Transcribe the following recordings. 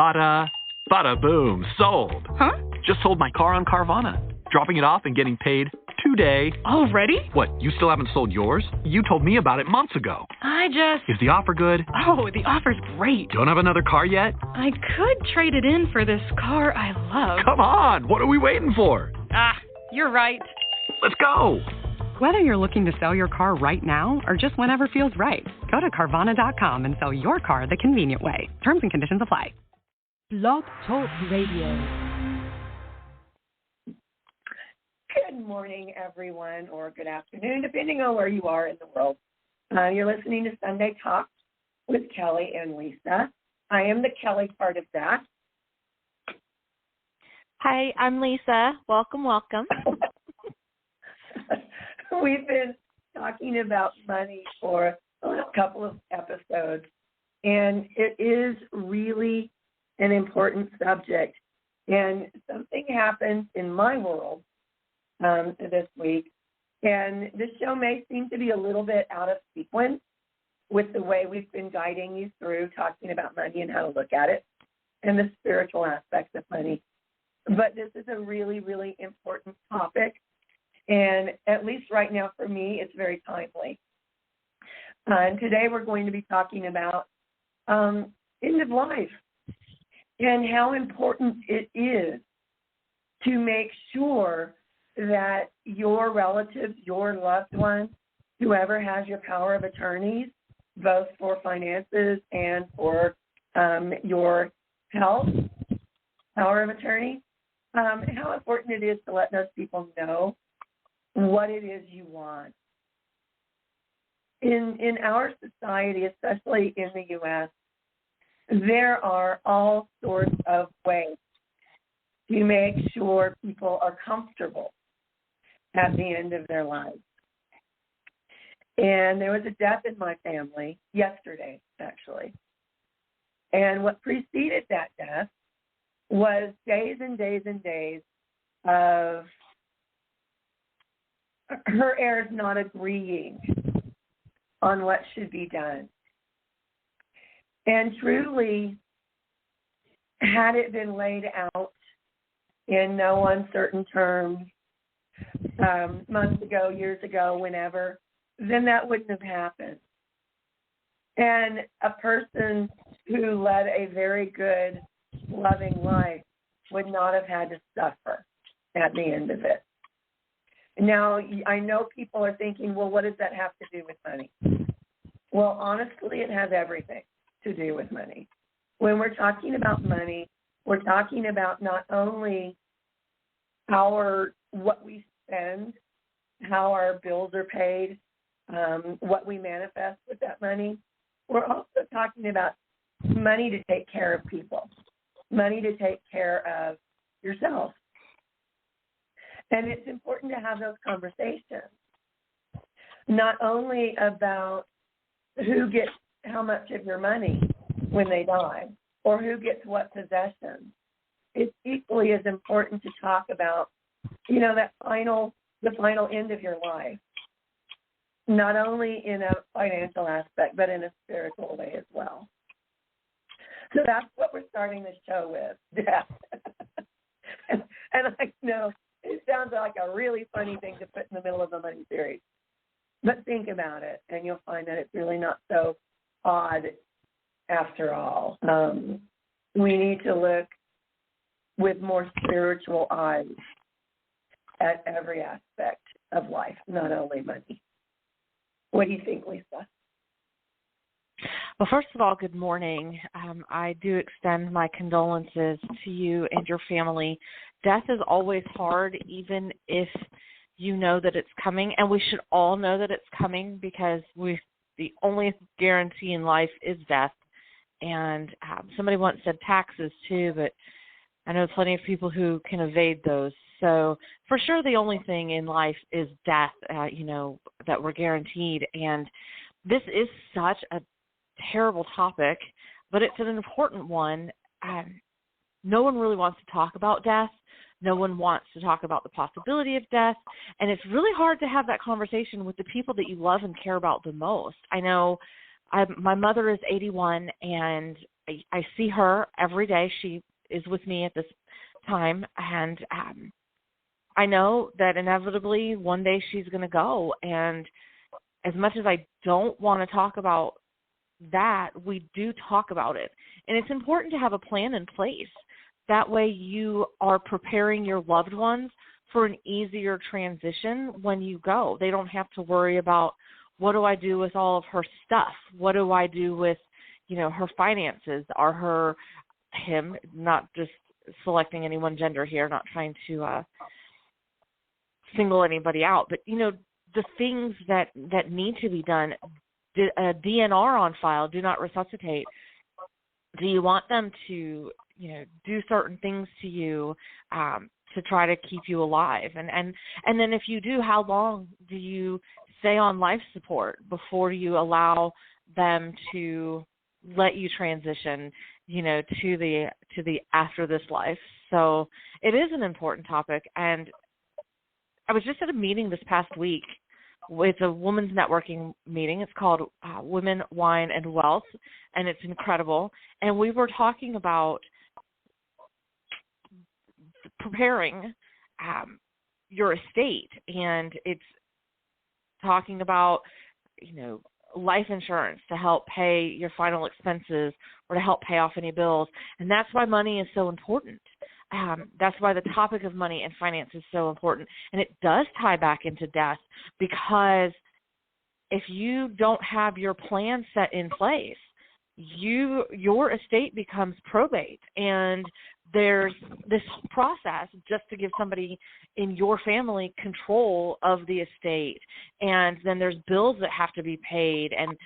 Bada, bada boom, sold. Huh? Just sold my car on Carvana. Dropping it off and getting paid today. Already? What, you still haven't sold yours? You told me about it months ago. Is the offer good? Oh, the offer's great. Don't have another car yet? I could trade it in for this car I love. Come on, what are we waiting for? You're right. Let's go. Whether you're looking to sell your car right now or just whenever feels right, go to Carvana.com and sell your car the convenient way. Terms and conditions apply. Blog Talk Radio. Good morning, everyone, or good afternoon, depending on where you are in the world. You're listening to Sunday Talk with Kellie and Lisa. I am the Kellie part of that. Hi, I'm Lisa. Welcome, welcome. We've been talking about money for a couple of episodes, and it is really an important subject. And something happened in my world this week, and this show may seem to be a little bit out of sequence with the way we've been guiding you through talking about money and how to look at it and the spiritual aspects of money. But this is a really, really important topic, and at least right now for me, it's very timely. And today we're going to be talking about end of life and how important it is to make sure that your relatives, your loved ones, whoever has your power of attorneys, both for finances and for your health, power of attorney, how important it is to let those people know what it is you want. In our society, especially in the U.S., there are all sorts of ways to make sure people are comfortable at the end of their lives. And there was a death in my family yesterday, actually. And what preceded that death was days and days and days of her heirs not agreeing on what should be done. And truly, had it been laid out in no uncertain terms, months ago, years ago, whenever, then that wouldn't have happened. And a person who led a very good, loving life would not have had to suffer at the end of it. Now, I know people are thinking, well, what does that have to do with money? Well, honestly, it has everything to do with money. When we're talking about money, we're talking about not only what we spend, how our bills are paid, what we manifest with that money. We're also talking about money to take care of people, money to take care of yourself. And it's important to have those conversations, not only about who gets how much of your money when they die or who gets what possessions. It's equally as important to talk about, the final end of your life, not only in a financial aspect, but in a spiritual way as well. So that's what we're starting the show with, death. and I know it sounds like a really funny thing to put in the middle of a money series, but think about it, and you'll find that it's really not so odd after all. We need to look with more spiritual eyes at every aspect of life, not only money. What do you think, Lisa? Well, first of all, good morning. I do extend my condolences to you and your family. Death is always hard, even if you know that it's coming, and we should all know that it's coming because the only guarantee in life is death. And somebody once said taxes too, but I know plenty of people who can evade those. So for sure, the only thing in life is death, that we're guaranteed. And this is such a terrible topic, but it's an important one. No one really wants to talk about death. No one wants to talk about the possibility of death. And it's really hard to have that conversation with the people that you love and care about the most. I know my mother is 81, and I see her every day. She is with me at this time, and I know that inevitably one day she's going to go. And as much as I don't want to talk about that, we do talk about it. And it's important to have a plan in place. That way you are preparing your loved ones for an easier transition when you go. They don't have to worry about, what do I do with all of her stuff? What do I do with, her finances or him, not just selecting any one gender here, not trying to single anybody out. But, the things that need to be done, a DNR on file, do not resuscitate. Do you want them to, do certain things to you to try to keep you alive? And then if you do, how long do you stay on life support before you allow them to let you transition, to the after this life? So it is an important topic. And I was just at a meeting this past week. It's a women's networking meeting. It's called Women, Wine, and Wealth, and it's incredible. And we were talking about preparing your estate, and it's talking about, life insurance to help pay your final expenses or to help pay off any bills. And that's why money is so important. That's why the topic of money and finance is so important. And it does tie back into death, because if you don't have your plan set in place, your estate becomes probate. And there's this process just to give somebody in your family control of the estate. And then there's bills that have to be paid, and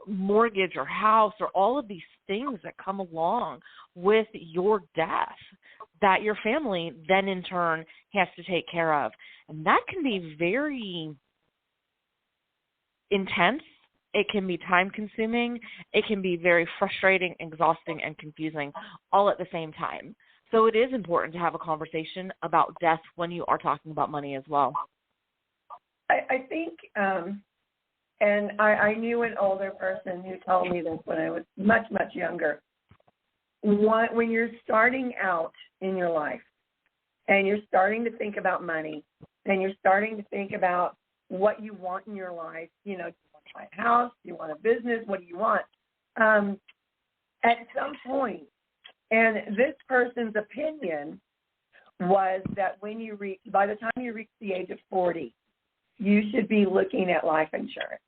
mortgage or house, or all of these things that come along with your death that your family then in turn has to take care of. And that can be very intense. It can be time consuming. It can be very frustrating, exhausting, and confusing all at the same time. So it is important to have a conversation about death when you are talking about money as well. I think, and I knew an older person who told me this when I was much, much younger. When you're starting out in your life and you're starting to think about money and you're starting to think about what you want in your life, do you want to buy a house? Do you want a business? What do you want? At some point, and this person's opinion was that by the time you reach the age of 40, you should be looking at life insurance.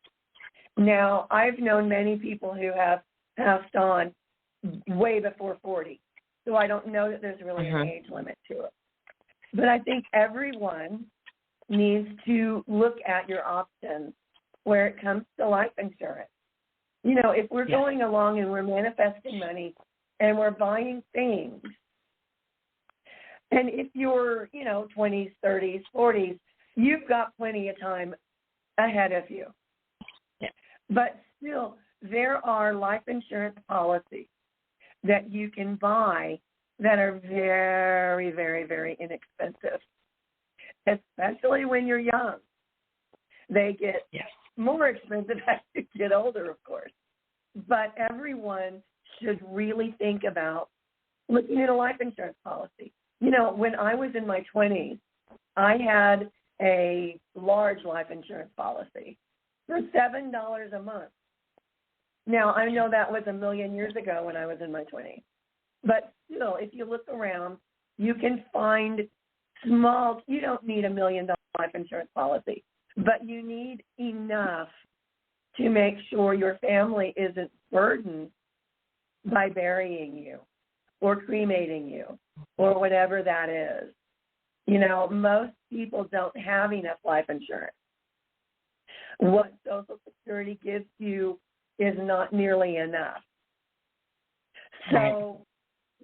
Now, I've known many people who have passed on way before 40, so I don't know that there's really an age limit to it. But I think everyone needs to look at your options where it comes to life insurance. If we're going along and we're manifesting money and we're buying things, and if you're, 20s, 30s, 40s, you've got plenty of time ahead of you. Yeah. But still, there are life insurance policies that you can buy that are very, very, very inexpensive, especially when you're young. They get more expensive as you get older, of course. But everyone should really think about looking at a life insurance policy. When I was in my 20s, I had a large life insurance policy for $7 a month. Now, I know that was a million years ago when I was in my 20s. But still, if you look around, you can find small, you don't need $1 million life insurance policy, but you need enough to make sure your family isn't burdened by burying you or cremating you or whatever that is. Most people don't have enough life insurance. What Social Security gives you is not nearly enough. So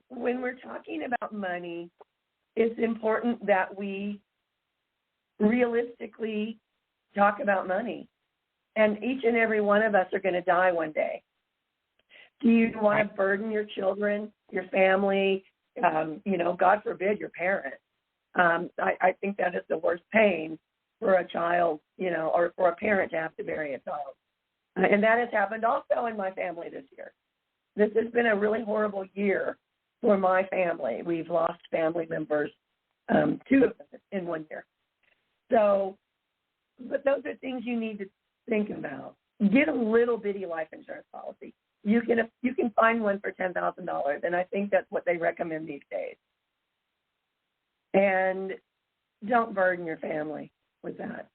when we're talking about money, it's important that we realistically talk about money. And each and every one of us are going to die one day. Do you want to burden your children, your family, God forbid, your parents? I think that is the worst pain for a child, or for a parent to have to bury a child. And that has happened also in my family this year. This has been a really horrible year for my family. We've lost family members, 2 of them in 1 year. So, but those are things you need to think about. Get a little bitty life insurance policy. You can find one for $10,000, and I think that's what they recommend these days. And don't burden your family with that.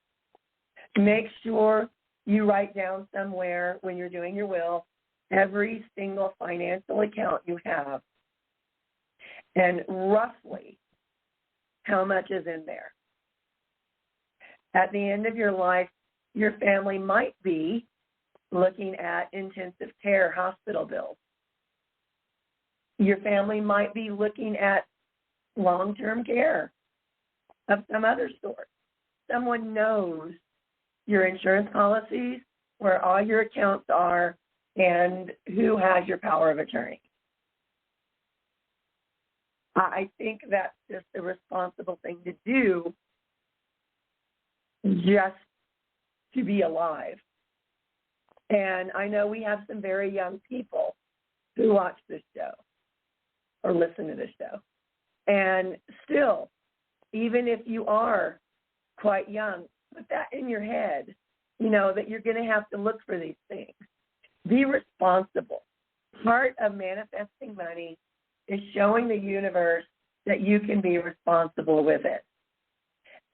Make sure you write down somewhere when you're doing your will every single financial account you have and roughly how much is in there. At the end of your life, your family might be looking at intensive care hospital bills. Your family might be looking at long-term care of some other sort. Someone knows your insurance policies, where all your accounts are, and who has your power of attorney. I think that's just a responsible thing to do, just to be alive. And I know we have some very young people who watch this show or listen to this show. And still, even if you are quite young, put that in your head, that you're going to have to look for these things. Be responsible. Part of manifesting money is showing the universe that you can be responsible with it.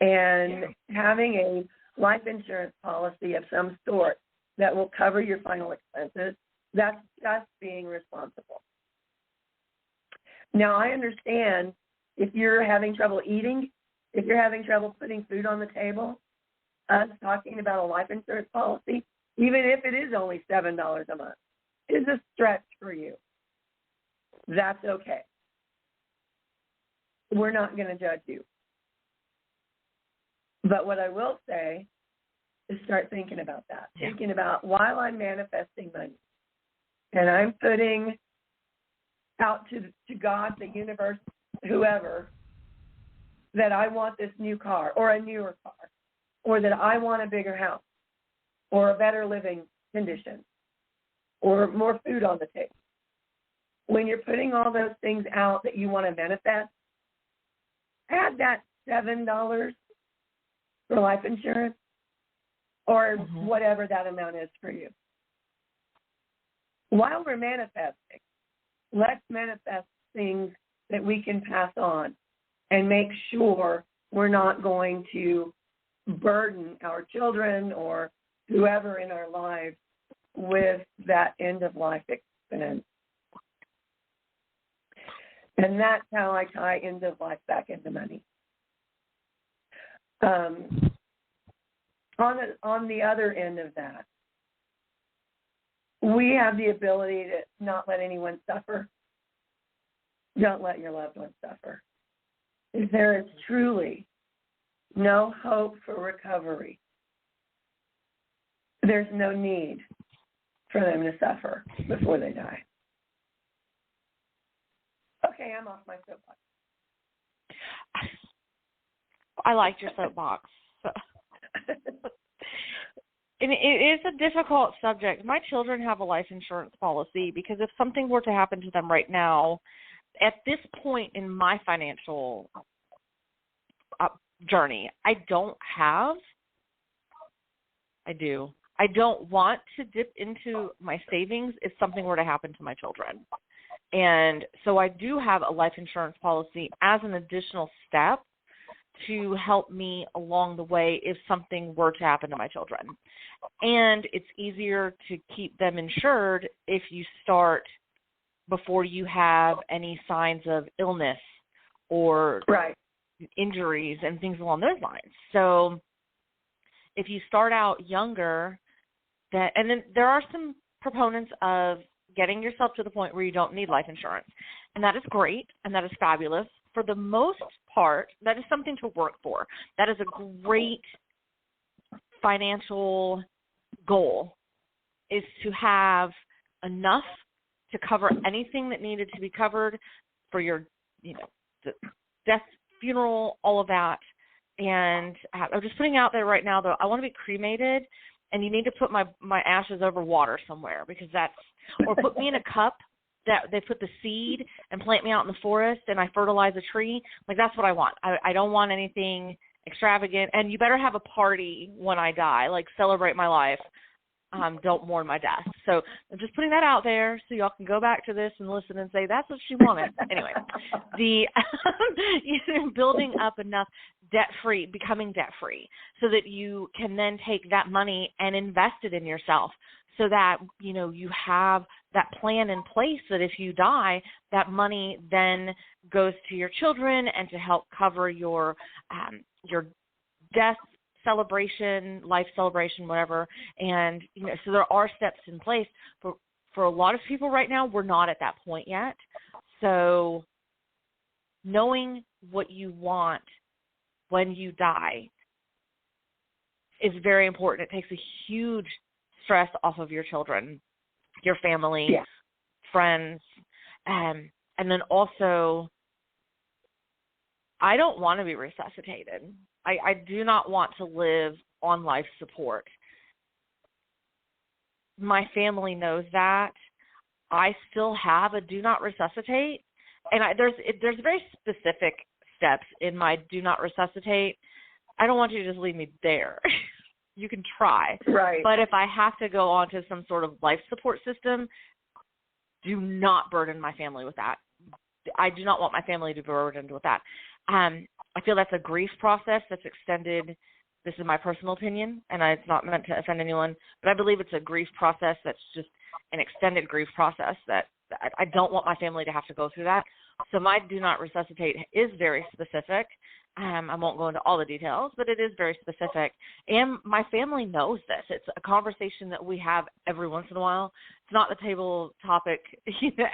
And having a life insurance policy of some sort that will cover your final expenses, that's just being responsible. Now, I understand if you're having trouble eating, if you're having trouble putting food on the table, us talking about a life insurance policy, even if it is only $7 a month, is a stretch for you. That's okay. We're not going to judge you. But what I will say is start thinking about that, thinking about while I'm manifesting money and I'm putting out to God, the universe, whoever, that I want this new car or a newer car, or that I want a bigger house or a better living condition or more food on the table. When you're putting all those things out that you want to manifest, add that $7 for life insurance or whatever that amount is for you. While we're manifesting, let's manifest things that we can pass on and make sure we're not going to burden our children or whoever in our lives with that end-of-life expense. And that's how I tie end-of-life back into money. On the other end of that, we have the ability to not let anyone suffer. Don't let your loved ones suffer. If there is truly no hope for recovery, there's no need for them to suffer before they die. Okay, I'm off my soapbox. I liked your soapbox. And it is a difficult subject. My children have a life insurance policy because if something were to happen to them right now, at this point in my financial journey, I don't want to dip into my savings if something were to happen to my children. And so I do have a life insurance policy as an additional step to help me along the way if something were to happen to my children. And it's easier to keep them insured if you start before you have any signs of illness or injuries and things along those lines. So if you start out younger, and then there are some proponents of getting yourself to the point where you don't need life insurance. And that is great, and that is fabulous. For the most part, that is something to work for. That is a great financial goal, is to have enough to cover anything that needed to be covered for your, the death, funeral, all of that. And I'm just putting out there right now, though, I want to be cremated, and you need to put my ashes over water somewhere, because or put me in a cup that they put the seed and plant me out in the forest and I fertilize a tree. Like, that's what I want. I don't want anything extravagant. And you better have a party when I die, like celebrate my life. Don't mourn my death. So I'm just putting that out there so y'all can go back to this and listen and say, that's what she wanted. Anyway, the building up enough debt-free, becoming debt-free, so that you can then take that money and invest it in yourself, so that, you have that plan in place that if you die, that money then goes to your children and to help cover your death celebration, life celebration, whatever. And, so there are steps in place. But for a lot of people right now, we're not at that point yet. So knowing what you want when you die is very important. It takes a huge stress off of your children, your family, friends. And then also, I don't want to be resuscitated. I do not want to live on life support. My family knows that. I still have a do not resuscitate, and there's very specific steps in my do not resuscitate. I don't want you to just leave me there. You can try. Right. But if I have to go on to some sort of life support system, do not burden my family with that. I do not want my family to be burdened with that. I feel that's a grief process that's extended. This is my personal opinion, and it's not meant to offend anyone, but I believe it's a grief process that's just an extended grief process that I don't want my family to have to go through that. So my do not resuscitate is very specific. I won't go into all the details, but it is very specific. And my family knows this. It's a conversation that we have every once in a while. It's not the table topic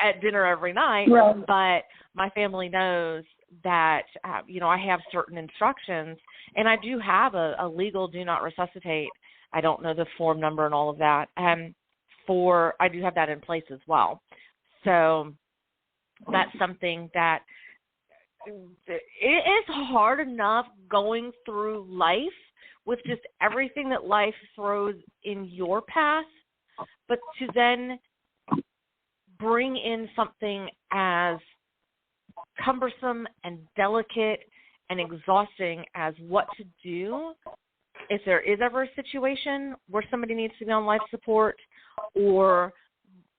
at dinner every night, but my family knows that, I have certain instructions, and I do have a legal do not resuscitate. I don't know the form number and all of that. I do have that in place as well. So that's something that it is hard enough going through life with just everything that life throws in your path, but to then bring in something as cumbersome and delicate and exhausting as what to do if there is ever a situation where somebody needs to be on life support, or,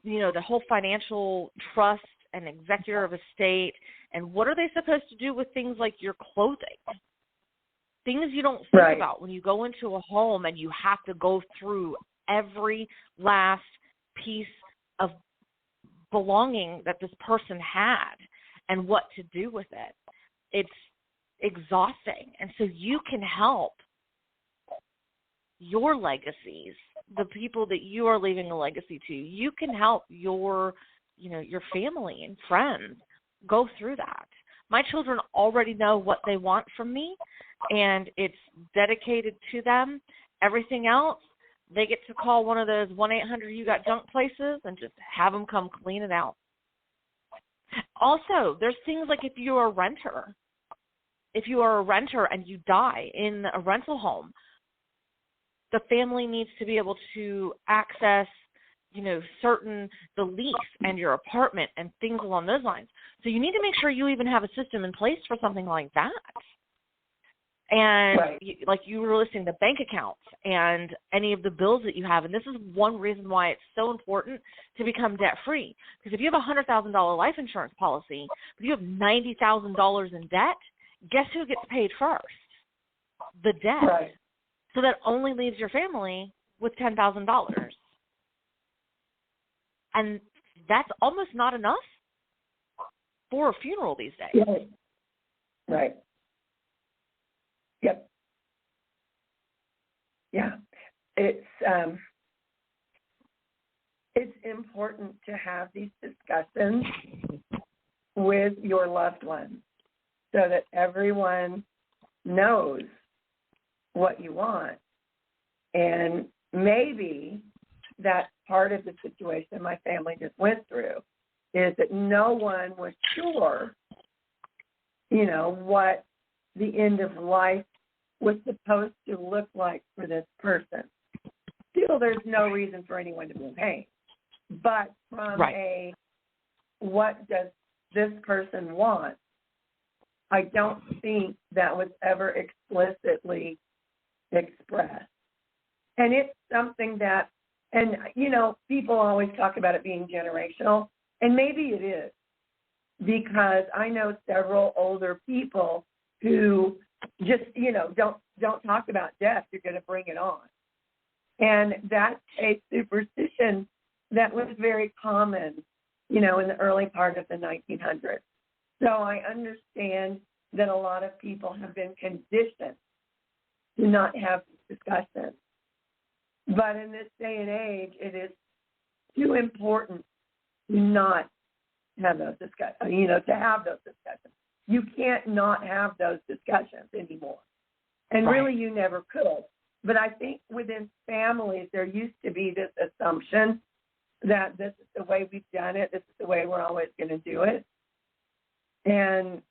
the whole financial trust and executor of estate, and what are they supposed to do with things like your clothing? Things you don't think about when you go into a home and you have to go through every last piece of belonging that this person had and what to do with it. It's exhausting. And so you can help your legacies, the people that you are leaving a legacy to. You can help your family and friends go through that. My children already know what they want from me, and it's dedicated to them. Everything else, they get to call one of those 1-800-YOU-GOT-JUNK places and just have them come clean it out. Also, there's things like if you are a renter and you die in a rental home, the family needs to be able to access, the lease and your apartment and things along those lines. So you need to make sure you even have a system in place for something like that. And like you were listing the bank accounts and any of the bills that you have. And this is one reason why it's so important to become debt-free. Because if you have a $100,000 life insurance policy, but you have $90,000 in debt, guess who gets paid first? The debt. Right. So that only leaves your family with $10,000. And that's almost not enough for a funeral these days. Right. Yep. Yeah. It's important to have these discussions with your loved ones so that everyone knows what you want. And maybe that's part of the situation my family just went through, is that no one was sure, what the end of life was supposed to look like for this person. Still, there's no reason for anyone to be in pain. But from a what does this person want, I don't think that was ever explicitly expressed. And it's something that, and, people always talk about it being generational, and maybe it is, because I know several older people who just, don't talk about death. You're going to bring it on. And that's a superstition that was very common, in the early part of the 1900s. So I understand that a lot of people have been conditioned to not have discussions. But in this day and age, it is too important to not have those discussions, to have those discussions. You can't not have those discussions anymore. And really, you never could. But I think within families, there used to be this assumption that this is the way we've done it, this is the way we're always going to do it. And,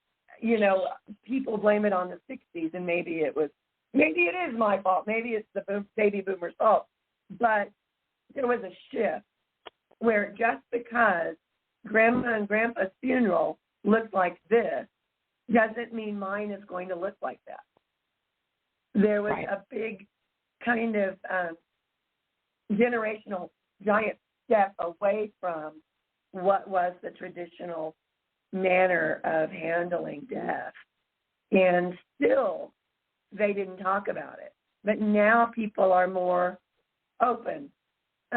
people blame it on the 60s, and maybe it is my fault, maybe it's the baby boomer's fault. But there was a shift where just because Grandma and Grandpa's funeral looked like this doesn't mean mine is going to look like that. There was a big kind of generational giant step away from what was the traditional manner of handling death. And still, they didn't talk about it. But now people are more open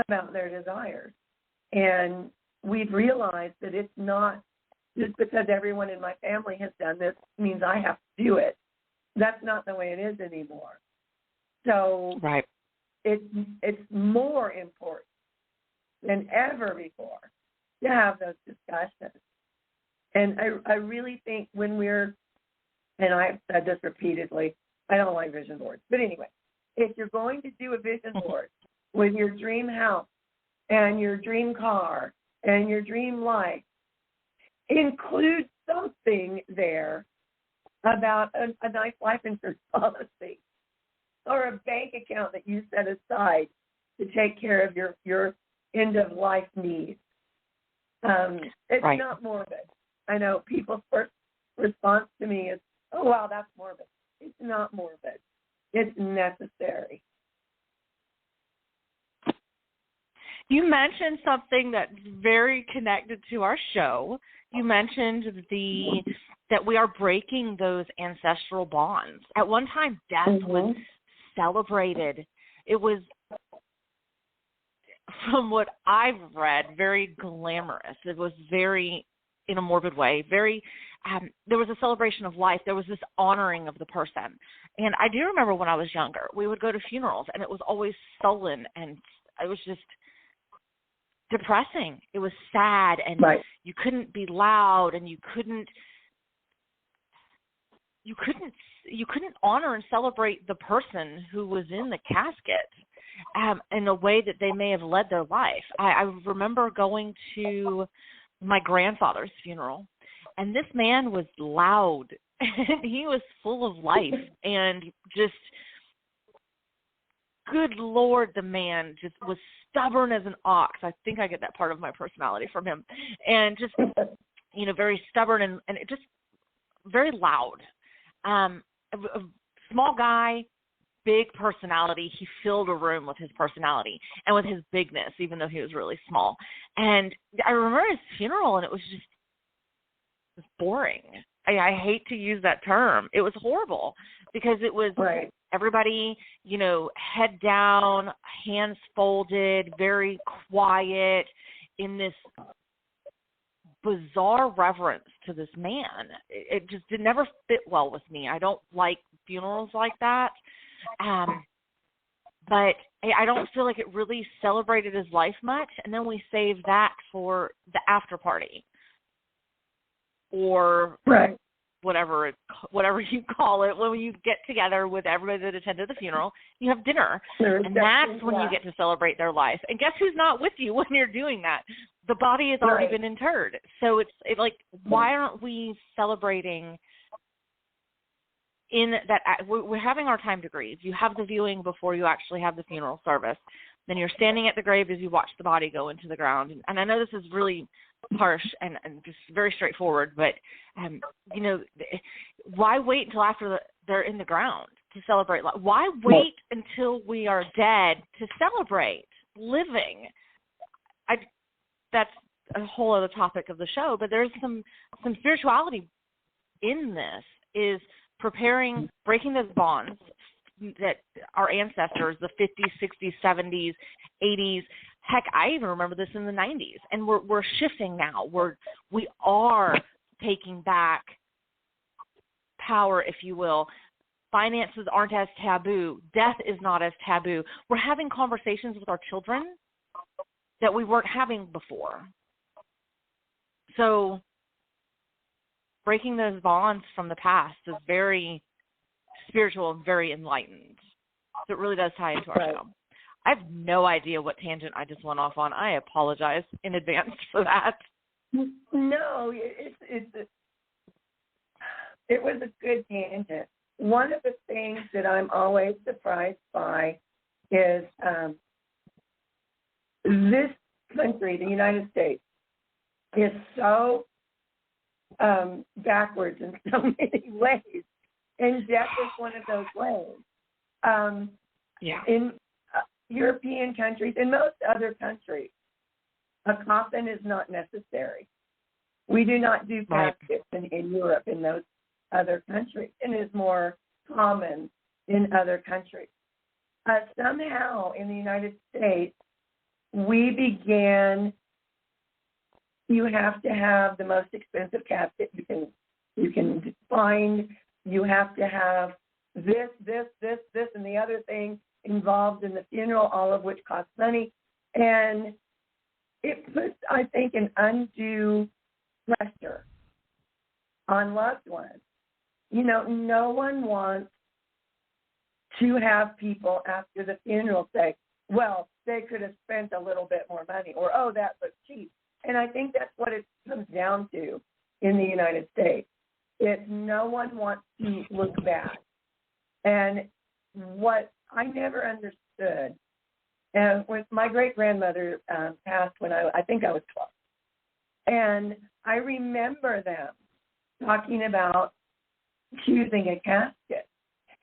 about their desires. And we've realized that it's not just because everyone in my family has done this means I have to do it. That's not the way it is anymore. So it's more important than ever before to have those discussions. And I really think when we're, and I've said this repeatedly, I don't like vision boards. But anyway, if you're going to do a vision board with your dream house and your dream car and your dream life, include something there about a nice life insurance policy or a bank account that you set aside to take care of your end-of-life needs. It's not morbid. I know people's first response to me is, oh, wow, that's morbid. It's not morbid. It's necessary. You mentioned something that's very connected to our show. You mentioned that we are breaking those ancestral bonds. At one time, death was celebrated. It was, from what I've read, very glamorous. It was very, in a morbid way, very, there was a celebration of life. There was this honoring of the person. And I do remember when I was younger, we would go to funerals, and it was always sullen, and it was just depressing. It was sad, and you couldn't be loud, and you couldn't honor and celebrate the person who was in the casket in a way that they may have led their life. I remember going to my grandfather's funeral, and this man was loud, and he was full of life, and just, good Lord, the man just was stubborn as an ox. I think I get that part of my personality from him, and just, very stubborn and just very loud. A small guy, big personality. He filled a room with his personality and with his bigness, even though he was really small. And I remember his funeral, and it was boring. I hate to use that term. It was horrible because it was everybody, head down, hands folded, very quiet, in this bizarre reverence to this man. It just never fit well with me. I don't like funerals like that. But I don't feel like it really celebrated his life much. And then we save that for the after party or whatever you call it. When you get together with everybody that attended the funeral, you have dinner. And that's when you get to celebrate their life. And guess who's not with you when you're doing that? The body has already been interred. So it's like, why aren't we celebrating in that? We're having our time to grieve. You have the viewing before you actually have the funeral service. Then you're standing at the grave as you watch the body go into the ground. And I know this is really harsh and just very straightforward, but, why wait until after they're in the ground to celebrate life? Why wait until we are dead to celebrate living? That's a whole other topic of the show, but there's some spirituality in this, is preparing, breaking those bonds that our ancestors, the 50s, 60s, 70s, 80s, heck, I even remember this in the 90s, and we're shifting now. We are taking back power, if you will. Finances aren't as taboo. Death is not as taboo. We're having conversations with our children that we weren't having before. So breaking those bonds from the past is very spiritual and very enlightened. So it really does tie into our show. I have no idea what tangent I just went off on. I apologize in advance for that. No, it was a good tangent. One of the things that I'm always surprised by is this country, the United States, is so backwards in so many ways, and death is one of those ways. In European countries, in most other countries, a coffin is not necessary. We do not do caskets in Europe, in those other countries, and is more common in other countries. Somehow, in the United States, we began. You have to have the most expensive casket you can find. You have to have this, and the other thing involved in the funeral, all of which costs money. And it puts, I think, an undue pressure on loved ones. No one wants to have people after the funeral say, well, they could have spent a little bit more money, or, oh, that was cheap. And I think that's what it comes down to in the United States. No one wants to look bad. And what I never understood, and when my great-grandmother passed when I think I was 12, and I remember them talking about choosing a casket.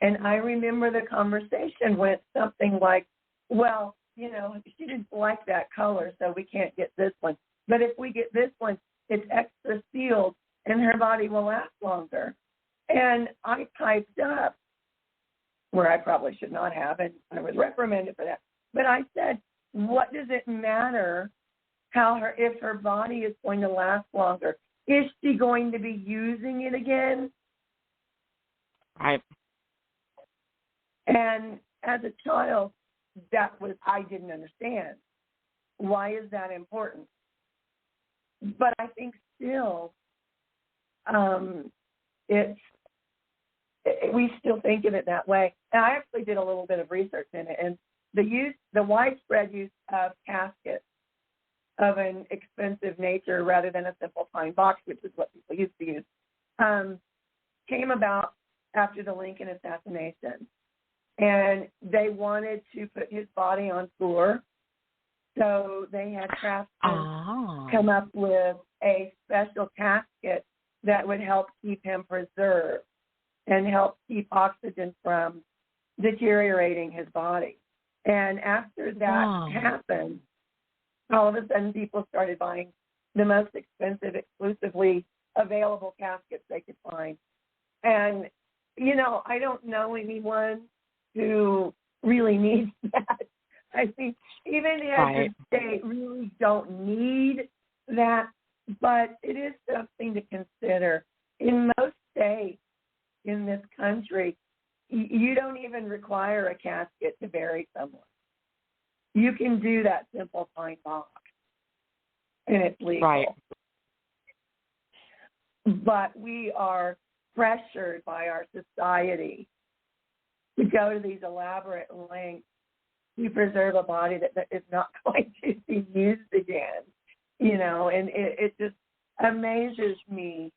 And I remember the conversation went something like, well, she didn't like that color, so we can't get this one. But if we get this one, it's extra sealed, and her body will last longer. And I piped up, where I probably should not have, and I was reprimanded for that. But I said, what does it matter if her body is going to last longer? Is she going to be using it again? Right. And as a child, I didn't understand. Why is that important? But I think still, we still think of it that way. And I actually did a little bit of research in it, and the widespread use of caskets of an expensive nature rather than a simple pine box, which is what people used to use, came about after the Lincoln assassination. And they wanted to put his body on tour, so they had craftsmen come up with a special casket that would help keep him preserved and help keep oxygen from deteriorating his body. And after that happened, all of a sudden people started buying the most expensive, exclusively available caskets they could find. And, I don't know anyone who really needs that. I think even heads of state really don't need that, but it is something to consider. In most states in this country, you don't even require a casket to bury someone. You can do that simple pine box, and it's legal. Right. But we are pressured by our society to go to these elaborate lengths to preserve a body that is not going to be used again, and it just amazes me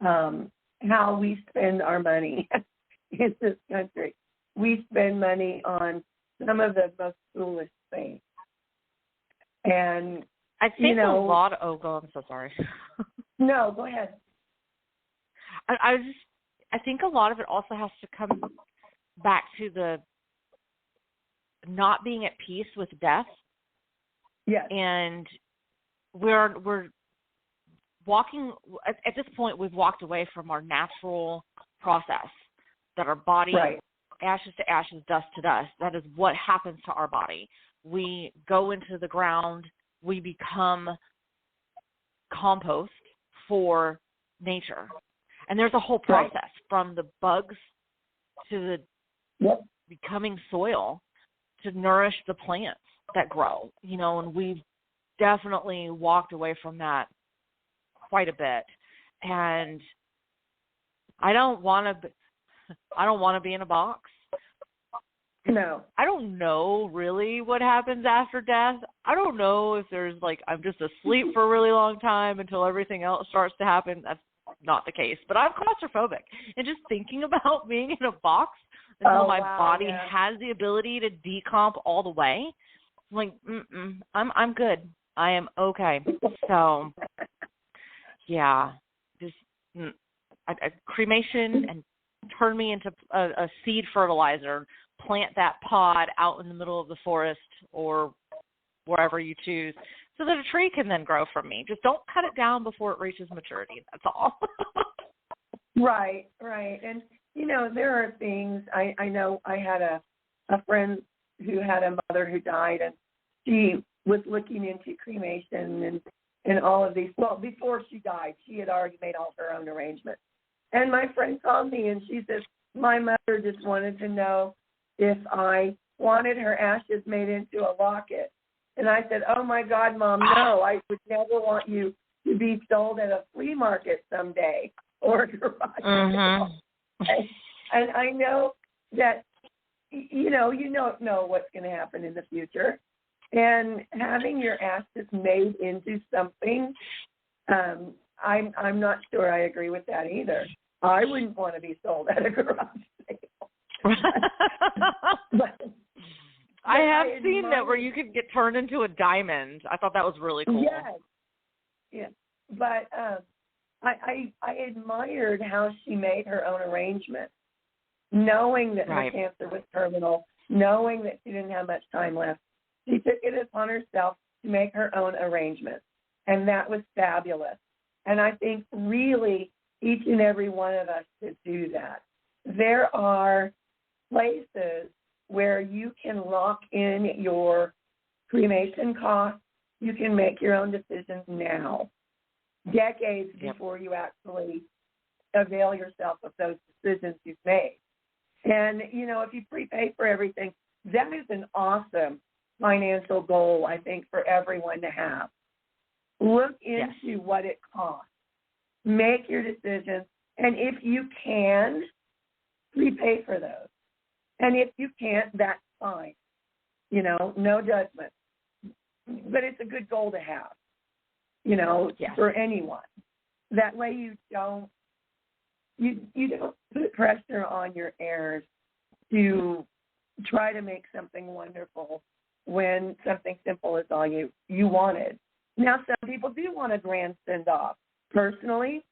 how we spend our money in this country. We spend money on some of the most foolish things. And I think a lot of, I'm so sorry. No, go ahead. I think a lot of it also has to come back to the not being at peace with death. Yes. And we're walking, at this point, we've walked away from our natural process that our body, ashes to ashes, dust to dust. That is what happens to our body. We go into the ground, we become compost for nature. And there's a whole process from the bugs to the becoming soil to nourish the plants that grow, and we've definitely walked away from that quite a bit. And I don't want to be in a box. No. I don't know really what happens after death. I don't know if there's I'm just asleep for a really long time until everything else starts to happen. That's not the case. But I'm claustrophobic. And just thinking about being in a box until my body has the ability to decomp all the way, I'm good. I am okay. So, yeah, just cremation and turn me into a seed fertilizer. Plant that pod out in the middle of the forest or wherever you choose so that a tree can then grow from me. Just don't cut it down before it reaches maturity. That's all. Right. And, there are things, I know I had a friend who had a mother who died, and she was looking into cremation and all of these. Well, before she died, she had already made all her own arrangements. And my friend called me, and she says, my mother just wanted to know if I wanted her ashes made into a locket. And I said, oh, my God, Mom, no, I would never want you to be sold at a flea market someday or a garage sale. And I know that, you don't know what's going to happen in the future. And having your ashes made into something, I'm not sure I agree with that either. I wouldn't want to be sold at a garage sale. but I have seen that where you could get turned into a diamond. I thought that was really cool. Yes. But I admired how she made her own arrangement, knowing that her cancer was terminal, knowing that she didn't have much time left. She took it upon herself to make her own arrangements, and that was fabulous. And I think really each and every one of us should do that. There are places where you can lock in your cremation costs. You can make your own decisions now, decades before you actually avail yourself of those decisions you've made. And, if you prepay for everything, that is an awesome financial goal, I think, for everyone to have. Look into what it costs. Make your decisions. And if you can, prepay for those. And if you can't, that's fine. No judgment. But it's a good goal to have, for anyone. That way you don't put pressure on your heirs to try to make something wonderful when something simple is all you wanted. Now, some people do want a grand send-off. Personally,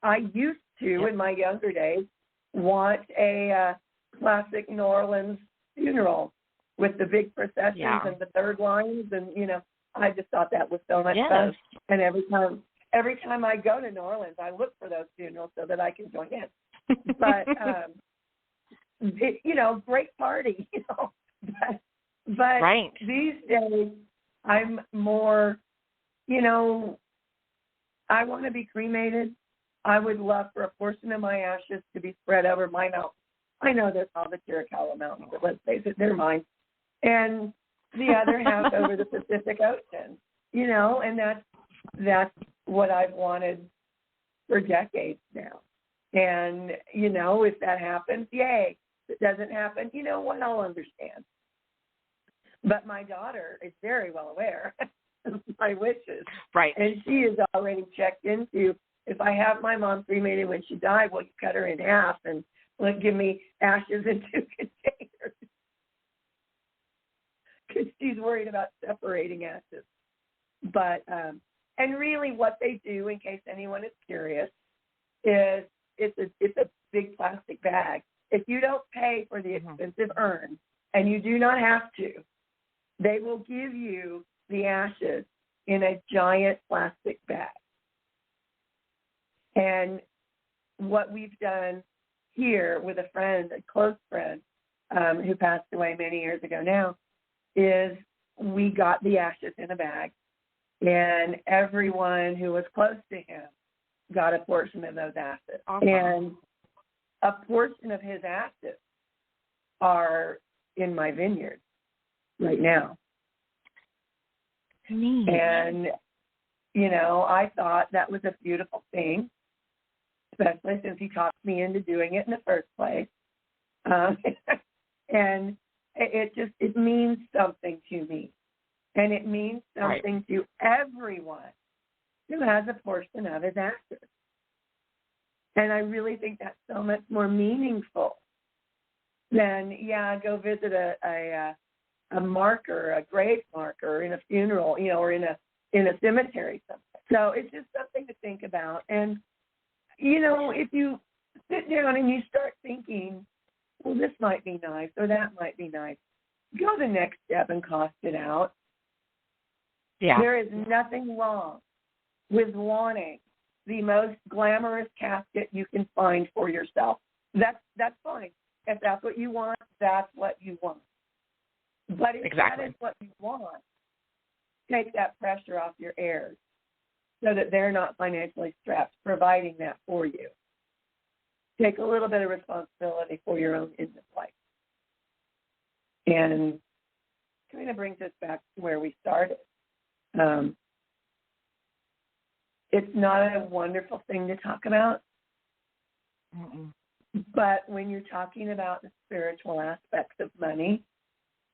I used to, in my younger days, want a classic New Orleans funeral with the big processions and the third lines, and I just thought that was so much fun. And every time I go to New Orleans, I look for those funerals so that I can join in. But great party, But these days, I'm more, I want to be cremated. I would love for a portion of my ashes to be spread over my mountain. I know they're called the Chiricahua Mountains, but let's face it, they're mine. And the other half over the Pacific Ocean, and that's what I've wanted for decades now. And, if that happens, yay. If it doesn't happen, you know what, I'll understand. But my daughter is very well aware of my wishes. Right. And she has already checked into, if I have my mom cremated when she died, well, you cut her in half and give me ashes in 2 containers. Because she's worried about separating ashes. But and really, what they do, in case anyone is curious, is it's a big plastic bag. If you don't pay for the expensive urn, and you do not have to, they will give you the ashes in a giant plastic bag. And what we've done here with a friend, a close friend, who passed away many years ago now, is we got the ashes in a bag, and everyone who was close to him got a portion of those ashes. Awesome. And a portion of his ashes are in my vineyard right now. Neat. And, I thought that was a beautiful thing, especially since he talked me into doing it in the first place. And it means something to me. And it means something to everyone who has a portion of his ashes. And I really think that's so much more meaningful than, go visit a marker, a grave marker in a funeral, or in a cemetery somewhere. So it's just something to think about. And, if you sit down and you start thinking, well, this might be nice or that might be nice, go the next step and cost it out. Yeah. There is nothing wrong with wanting the most glamorous casket you can find for yourself. That's fine. If that's what you want, that's what you want. But if that is what you want, take that pressure off your heirs so that they're not financially strapped providing that for you. Take a little bit of responsibility for your own end of life. And kind of brings us back to where we started. It's not a wonderful thing to talk about. Mm-mm. But when you're talking about the spiritual aspects of money,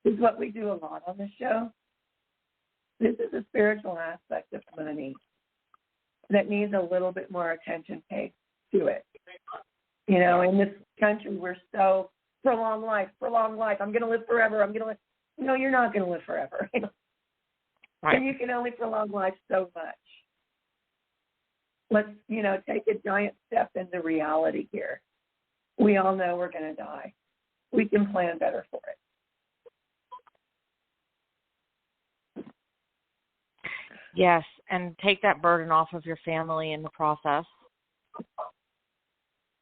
this is what we do a lot on the show. This is a spiritual aspect of money that needs a little bit more attention paid to it. In this country, we're so prolonged life. I'm going to live forever. No, you're not going to live forever. Right. And you can only prolong life so much. Let's, take a giant step into reality here. We all know we're going to die. We can plan better for it. Yes, and take that burden off of your family in the process.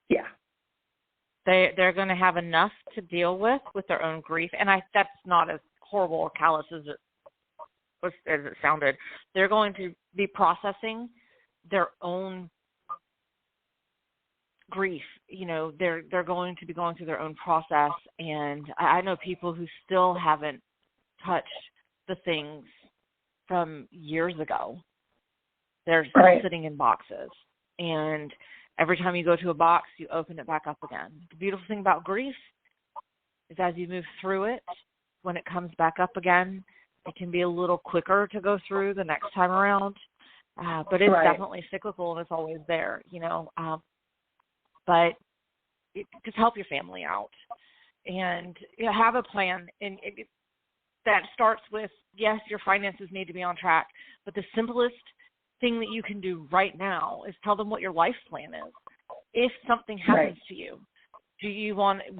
Yeah. They're going to have enough to deal with their own grief, and that's not as horrible or callous as it sounded. They're going to be processing their own grief. They're going to be going through their own process, and I know people who still haven't touched the things from years ago. They're still sitting in boxes, and every time you go to a box, you open it back up again. The beautiful thing about grief is as you move through it, when it comes back up again, it can be a little quicker to go through the next time around. But it's definitely cyclical, and it's always there, But just help your family out and have a plan. And that starts with, yes, your finances need to be on track, but the simplest thing that you can do right now is tell them what your life plan is. If something happens to you,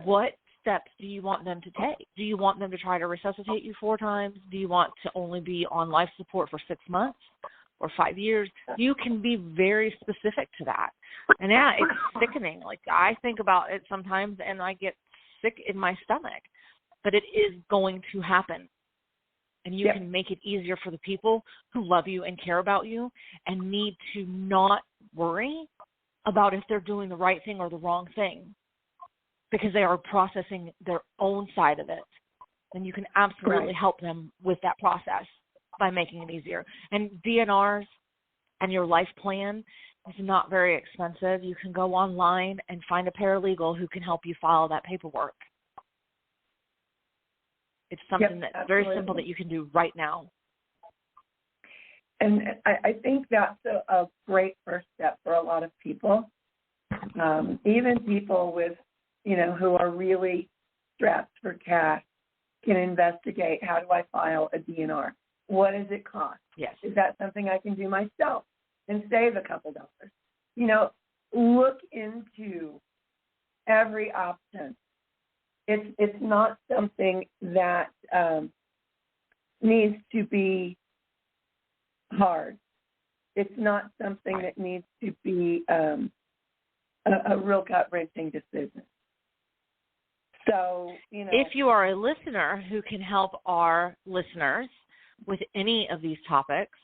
what steps do you want them to take? Do you want them to try to resuscitate you 4 times? Do you want to only be on life support for 6 months or 5 years? You can be very specific to that. And it's sickening. Like, I think about it sometimes and I get sick in my stomach, but it is going to happen. And you can make it easier for the people who love you and care about you and need to not worry about if they're doing the right thing or the wrong thing, because they are processing their own side of it. And you can absolutely help them with that process by making it easier. And DNRs and your life plan is not very expensive. You can go online and find a paralegal who can help you file that paperwork. It's something that's very simple that you can do right now. And I think that's a great first step for a lot of people. Even people with, who are really strapped for cash can investigate, how do I file a DNR? what does it cost? Yes. Is that something I can do myself and save a couple dollars? You know, look into every option. It's not something that needs to be hard. It's not something that needs to be a real gut-wrenching decision. So, you know, if you are a listener who can help our listeners with any of these topics,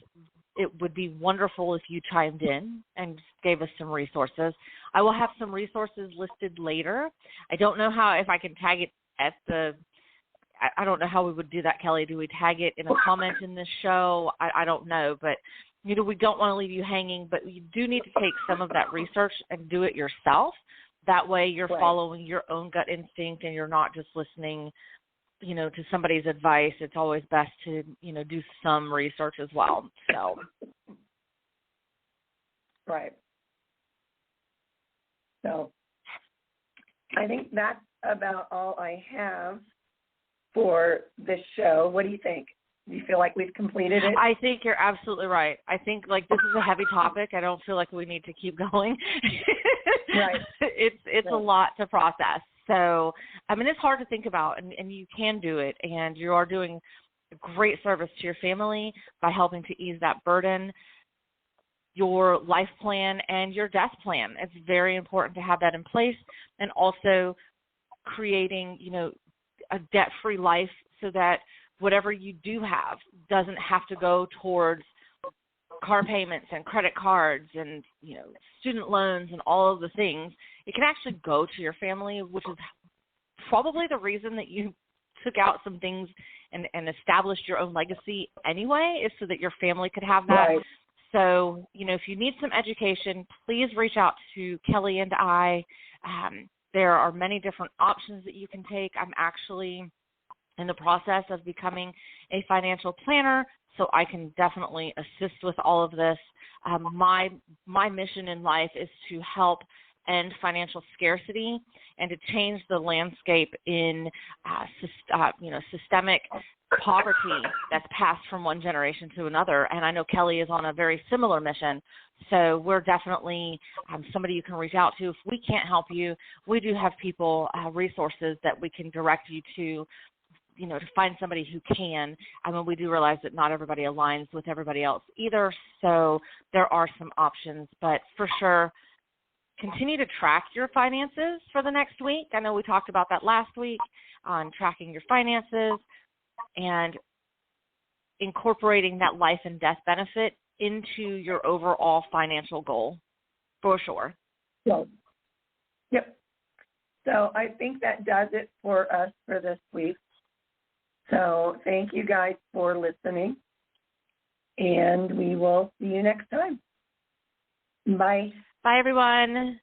it would be wonderful if you chimed in and gave us some resources. I will have some resources listed later. I don't know if I can tag it at I don't know how we would do that, Kelly. Do we tag it in a comment in this show? I don't know, but you know, we don't want to leave you hanging, but you do need to take some of that research and do it yourself. That way you're following your own gut instinct and you're not just listening, you know, to somebody's advice. It's always best to, you know, do some research as well. So. Right. So I think that's about all I have for this show. What do you think? Do you feel like we've completed it? I think you're absolutely right. I think, like, this is a heavy topic. I don't feel like we need to keep going. Right. It's a lot to process. So, I mean, it's hard to think about, and you can do it, and you are doing a great service to your family by helping to ease that burden. Your life plan and your death plan. It's very important to have that in place, and also creating, you know, a debt-free life so that whatever you do have doesn't have to go towards car payments and credit cards and, you know, student loans and all of the things. It can actually go to your family, which is probably the reason that you took out some things and established your own legacy anyway, is so that your family could have that. Right. So, you know, if you need some education, please reach out to Kelly and I. There are many different options that you can take. I'm actually in the process of becoming a financial planner, so I can definitely assist with all of this. My mission in life is to help end financial scarcity and to change the landscape in systemic poverty that's passed from one generation to another. And I know Kelly is on a very similar mission. So we're definitely somebody you can reach out to. If we can't help you, we do have people, resources that we can direct you to, you know, to find somebody who can. I mean, we do realize that not everybody aligns with everybody else either. So there are some options, but for sure, continue to track your finances for the next week. I know we talked about that last week on tracking your finances and incorporating that life and death benefit into your overall financial goal, for sure. So, yep. So I think that does it for us for this week. So thank you guys for listening, and we will see you next time. Bye. Bye, everyone.